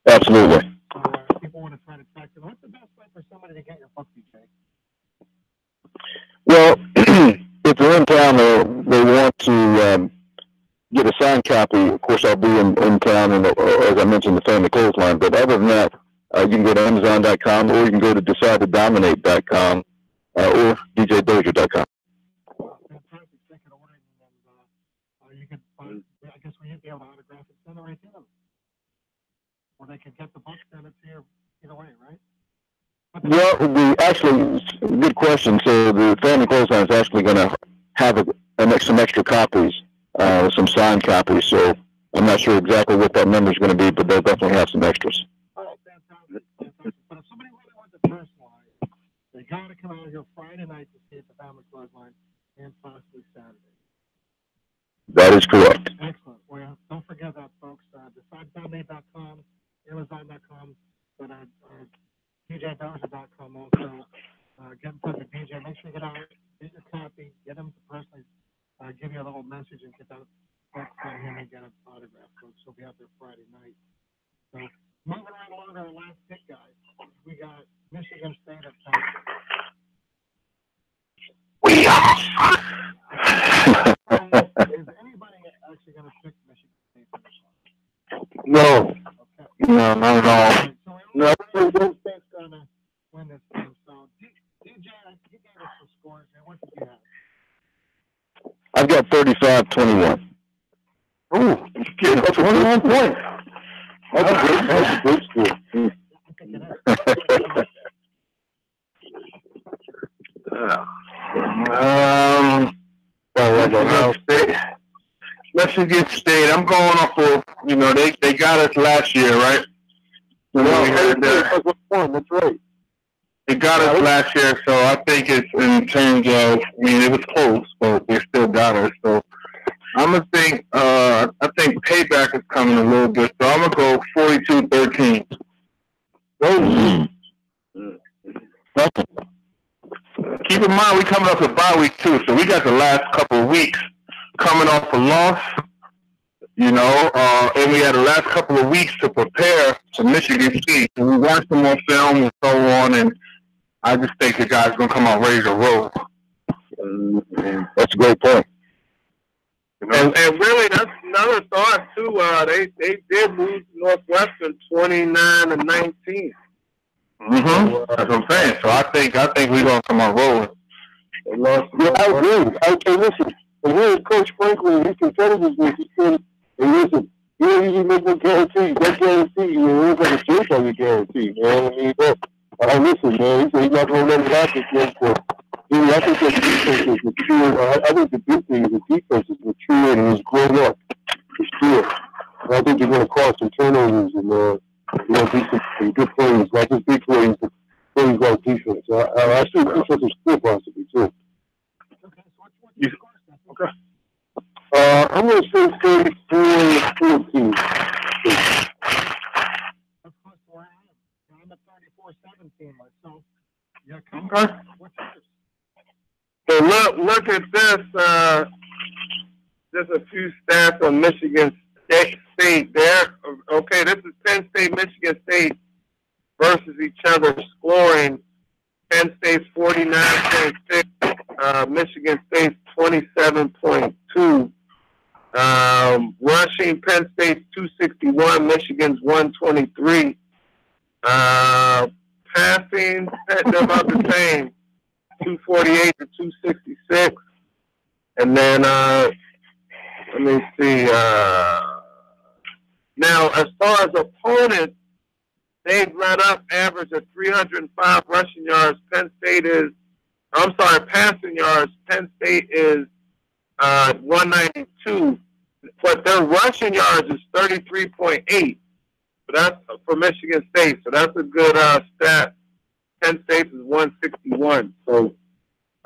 Absolutely. So people want to try to track you. What's the best way for somebody to get your book, DJ? Well, if they're in town or they want to get a signed copy, of course I'll be in town, and as I mentioned, the Family Clothesline. But other than that, you can go to Amazon.com, or you can go to DecideToDominate.com, or DJDozier.com. Fantastic. They can order it, and you can find. I guess we would be able to autograph it, send it right to them, or they could get the book, send it to you. Either way, right? Well, actually, good question. So the Family Clothesline is actually going to have some extra copies, some signed copies. So I'm not sure exactly what that number is going to be, but they'll definitely have some extras. All right, fantastic. But if somebody really wants to personalize, they got to come out here Friday night to see it at the Family Clothesline, and possibly Saturday. That is correct. Excellent. Well, don't forget that, folks. DecideToDominate.com, Amazon.com, but DJDozier.com also. Get in touch with DJ. Make sure you get out, get your copy, get him to personally give you a little message and get that book from him and get an autograph, folks. He'll be out there Friday night. So, moving right along to our last pick, guys. We got Michigan State at Penn State. We are. Is anybody actually going to pick Michigan State? No. Okay. No, not at all. No. Michigan State's going to win this game. So, DJ, you gave us some scores here. What did you have? I've got 35-21. Ooh, getting 21 points. That's a great score. Michigan State. I'm going off of, they got us last year, right? That's right. They got us last year, so I think it's in terms of, it was close, but they still got us. So I'm gonna think. I think payback is coming a little bit, so I'm gonna go 42-13. Keep in mind, we coming off a bye week too, so we got the last couple of weeks coming off a loss. And we had the last couple of weeks to prepare for Michigan State. So we watched some more film and so on, and I just think the guys gonna come out ready to roll. That's a great point. And really, that's another thought too. They did lose Northwestern 29-19. So, that's what I'm saying. So I think we're gonna come out rolling. Yeah, I agree. Okay, listen. And here's Coach Franklin. He competitors with. He said, "Hey, listen. You don't usually make no guarantees. That guarantee, it looks like a shake on your guarantee, man. I mean, listen, man. He said he's not gonna let it happen, man. So, I think that defense is mature. I think the big thing is the defense is mature and has grown up. It's clear. And I think they're going to cause some turnovers and do some good plays, not just big plays, but plays like defense. I see defense is still possibly too. Okay. I'm going to say 34-14. That's close to where I am. I'm at 34-17 myself. Okay. What's yours? So look at this. Just a few stats on Michigan State there. Okay, this is Penn State, Michigan State versus each other scoring. Penn State's 49.6, Michigan State's 27.2. Rushing, Penn State's 261, Michigan's 123. Passing, they're about the same, 248 to 266. And then, let me see, Now, as far as opponents, they've let up average of 305 rushing yards. Passing yards. Penn State is 192, but their rushing yards is 33.8. So that's for Michigan State. So that's a good stat. Penn State is 161. So,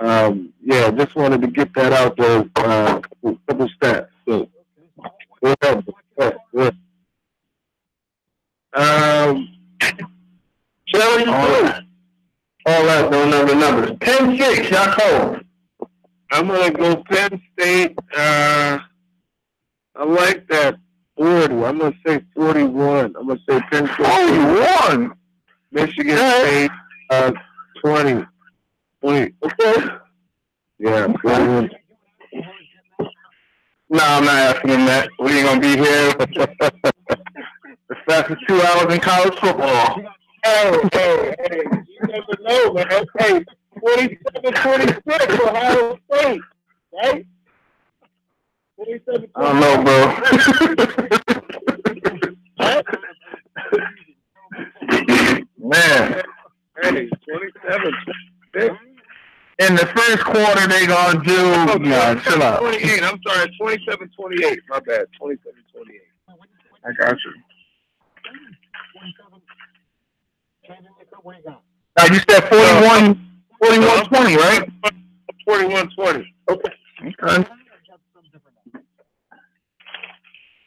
yeah, just wanted to get that out there. A couple stats. So, Cherry, all that, don't know the numbers. 10-6, y'all cold. I'm going to go Penn State. I like that 40. I'm going to say 41. I'm going to say Penn State. 41? Michigan State, 20. 20. Okay. Yeah. No, I'm not asking him that. We ain't going to be here. The fastest 2 hours in college football. Hey, you never know, man. Hey, 47-26 for Ohio State, right? 47-26. I don't know, bro. Man. Hey, 27-6. In the first quarter, they gonna do. No, chill out. 28. I'm sorry, 27-28. My bad. 27-28. I got you. Now you said 41-20, right? 41-20. Okay.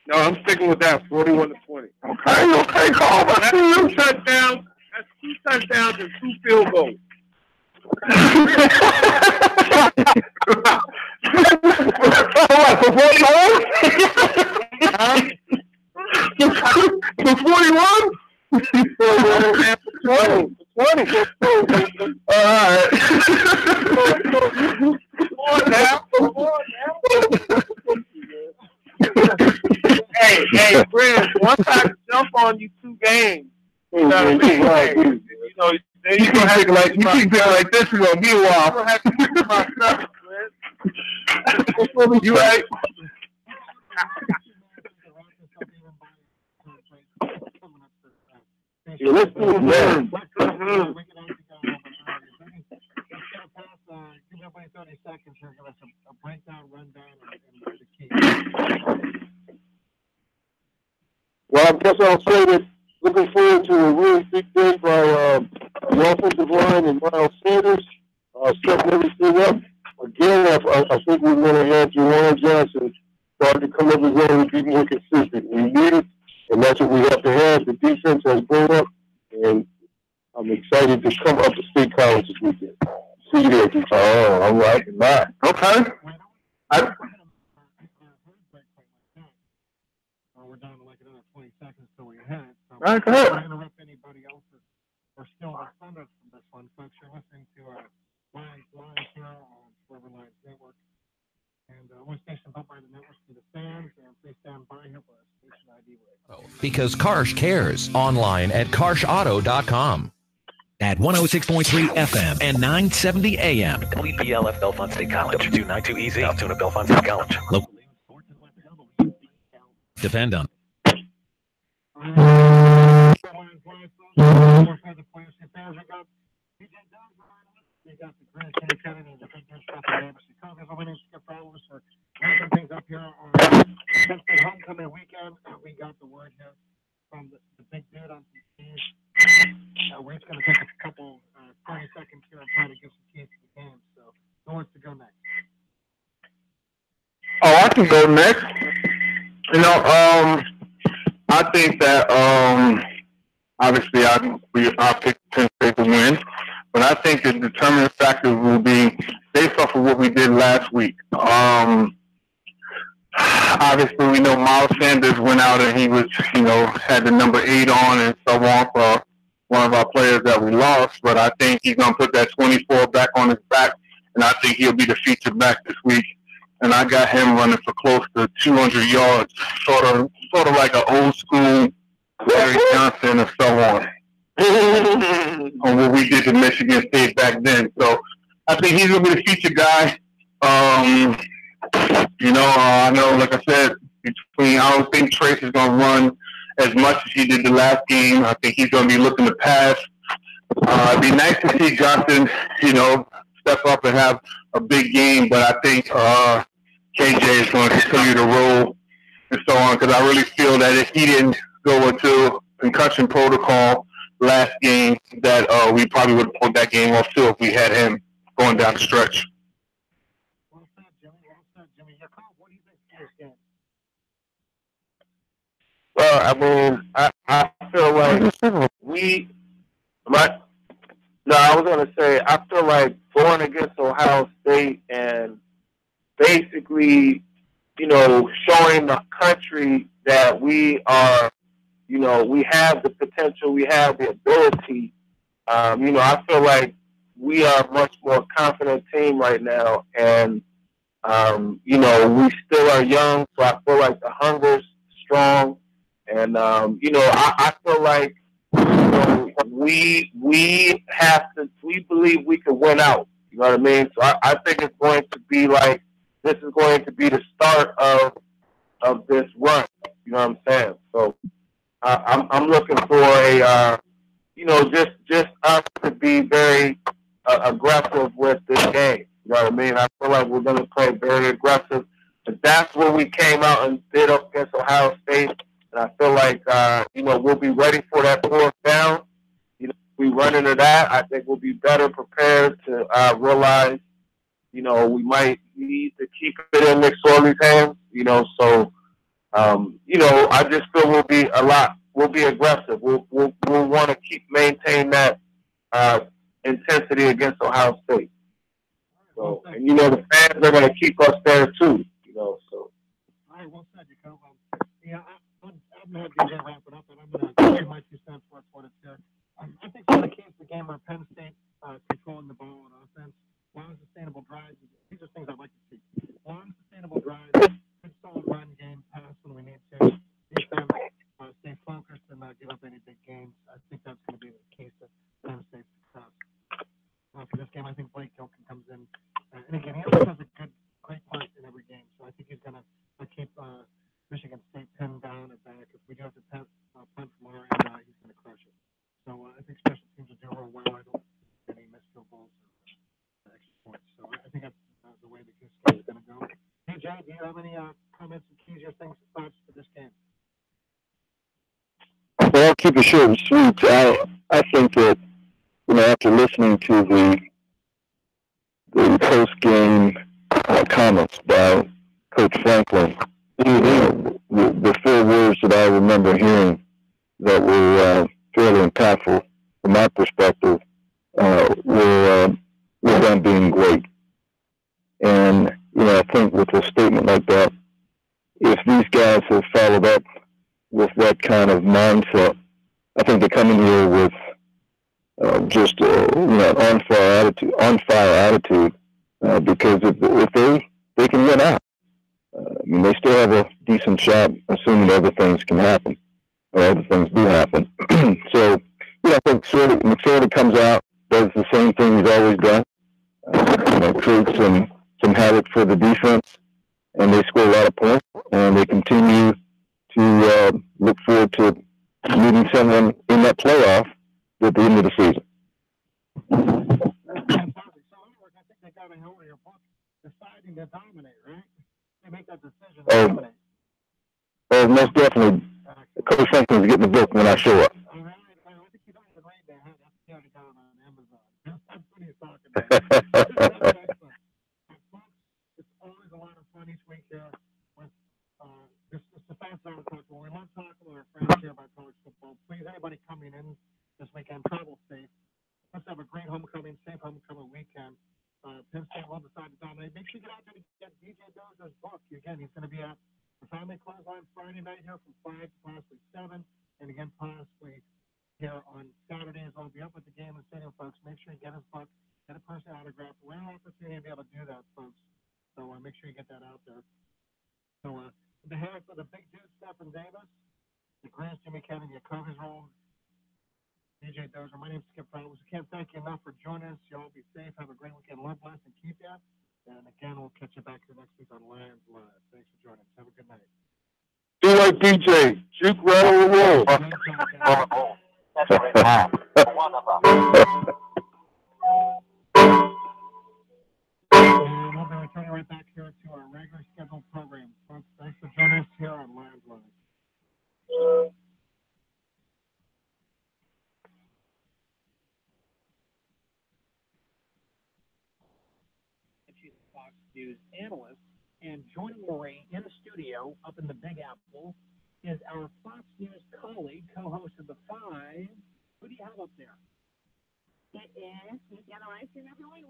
No, I'm sticking with that. 41-20. Okay, call. That's 2 touchdowns. That's 2 touchdowns and 2 field goals. For 41? For 41? 20. All right. Come on now. Hey, friends, once I jump on you 2 games, you know what I mean? Right. You know, then you gonna have to like, you keep feeling like this is gonna be a while. I'm gonna have to get my stuff, man. You right? Yeah, let's do it, man. Give everybody 30 seconds here. Give us a breakdown, rundown, and the key. Well, I guess I'll say that looking forward to a really big day by the offensive line and Miles Sanders, stepping everything up. Again, I think we're going to have Juwan Johnson start to come up his own and be more consistent. We need it, and that's what we have to have. The defense has grown up, and I'm excited to come up to State College this weekend. See you there. Oh, all right. Bye. Okay. We're down to like another 20 seconds till we hit it. So All right, go ahead. I'm not going to interrupt anybody else or steal our thunder from this one. Folks, you're listening to Lions Live here on Forever Lions Network. And we're stationed up by the network to the stands. And please stand by here for our station ID break. Because Karsh cares. Online at karshauto.com. At 106.3 FM and 970 AM. WPLF Bellefonte State College. W292EZ. Altoona Bellefonte State College. Depend on. Things up here on Penn State homecoming weekend. We got the word here from the big dude on some keys. We're just going to take a couple 30 seconds here and try to give some keys to the game. So, who wants to go next? Oh, I can go next. You know, I think that obviously I picked Penn State to win, but I think the determining factor will be based off of what we did last week. Obviously, we know Miles Sanders went out and he was, had the number 8 on and so on for one of our players that we lost, but I think he's going to put that 24 back on his back, and I think he'll be the featured back this week. And I got him running for close to 200 yards, sort of like an old school Larry Johnson and so on what we did to Michigan State back then. So I think he's going to be the featured guy. I know, like I said, I don't think Trace is going to run as much as he did the last game. I think he's going to be looking to pass. It'd be nice to see Johnson, step up and have a big game, but I think KJ is going to continue to roll and so on, because I really feel that if he didn't go into concussion protocol last game, that we probably would have pulled that game off too if we had him going down the stretch. Well said, Jimmy. Well said, Jimmy. Your call. What do you think of this game? Well, I mean, I feel like I was going to say, I feel like going against Ohio State and basically, showing the country that we are, we have the potential, we have the ability. I feel like we are a much more confident team right now. And, we still are young, so I feel like the hunger's strong. And, I feel like, we believe we can win out. You know what I mean? So I think it's going to be like, this is going to be the start of this run. You know what I'm saying? So I'm looking for a, just us to be very aggressive with this game. You know what I mean? I feel like we're going to play very aggressive. And that's what we came out and did up against Ohio State. And I feel like, we'll be ready for that fourth down. We run into that, I think we'll be better prepared to realize, we might need to keep it in McSorley's hands, so, I just feel we'll be aggressive. We'll want to maintain that intensity against Ohio State. So, and the fans are going to keep us there too, so. All right, well said, Jacob. I'm going to wrap it up, and I'm going to give my 2 cents worth what it's here. I think some of the keys to the game are Penn State controlling the ball on offense, long, sustainable drives. These are things I'd like to see. Long, sustainable drives, good, solid run game, pass when we need to. Defense, stay focused and not give up any big games. I think that's going to be the case to Penn State's success. For this game, I think Blake Gilkin comes in. And again, he always has a great punt in every game. So I think he's going to keep Michigan State pinned down at back. If we do have to punt from our end, he's going to crush it. So I think special teams will do real well. I don't see any missed field goals or extra points. So I think that's the way the game is going to go. Hey, Jay, do you have any comments and keys or thoughts for this game? Well, I'll keep it short and sweet. I think that, after listening to the post-game comments by Coach Franklin, the 4 words that I remember hearing that were fairly impactful from my perspective were them being great. And, I think with a statement like that, if these guys have followed up with that kind of mindset, I think they're coming here with just on fire attitude, because if they can win out. They still have a decent shot, assuming other things can happen, or other things do happen. So, I think McSorley comes out, does the same thing he's always done, creates some havoc for the defense, and they score a lot of points, and they continue to look forward to meeting someone in that playoff at the end of the season. I think they got a hold of your book, deciding to dominate, right? They make that decision to dominate. Oh, most definitely. Coach Franklin's getting the book when I show up. All right. I think you don't even read that. That's the other guy on Amazon. That's what he's talking about. It's always a lot of fun each week here with the fans that we're talking about. We love talking to our friends here about college football. Please, anybody coming in this weekend, travel safe. Let's have a great safe homecoming weekend. Penn State will decide to dominate. Make sure you get out there to get DJ Dozer's book. Again, he's going to be at the Family Clothesline Friday night here from 5 to possibly 7. And again, possibly here on Saturday as well. Be up with the game in the stadium, folks. Make sure you get his book, get a personal autograph. Rare opportunity to be able to do that, folks. So make sure you get that out there. So on behalf of the big dude, Stephen Davis, the greatest Jimmy Kennedy, your coverage role, DJ Dozer. My name's Skip Fowles. I can't thank you enough for joining us. You all be safe. Have a great weekend. Love, bless, and keep you. And again, we'll catch you back here next week on Lions Live. Thanks for joining us. Have a good night. right, DJ. Juke, rattle, and roll. That's right. And we'll be returning right back here to our regular scheduled program. Folks, thanks for joining us here on Landline. She's a Fox News analyst, and joining Marie in the studio up in the Big Apple is our Fox News colleague, co-host of The Five. Who do you have up there?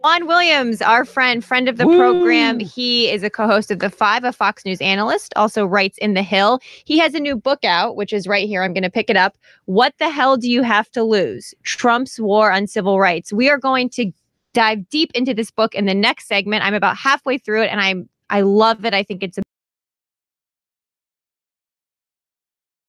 Juan Williams, our friend of the program. He is a co-host of The Five, a Fox News analyst, also writes in The Hill. He has a new book out, which is right here. I'm going to pick it up. What the Hell Do You Have to Lose? Trump's War on Civil Rights. We are going to dive deep into this book in the next segment. I'm about halfway through it, and I love it. I think it's a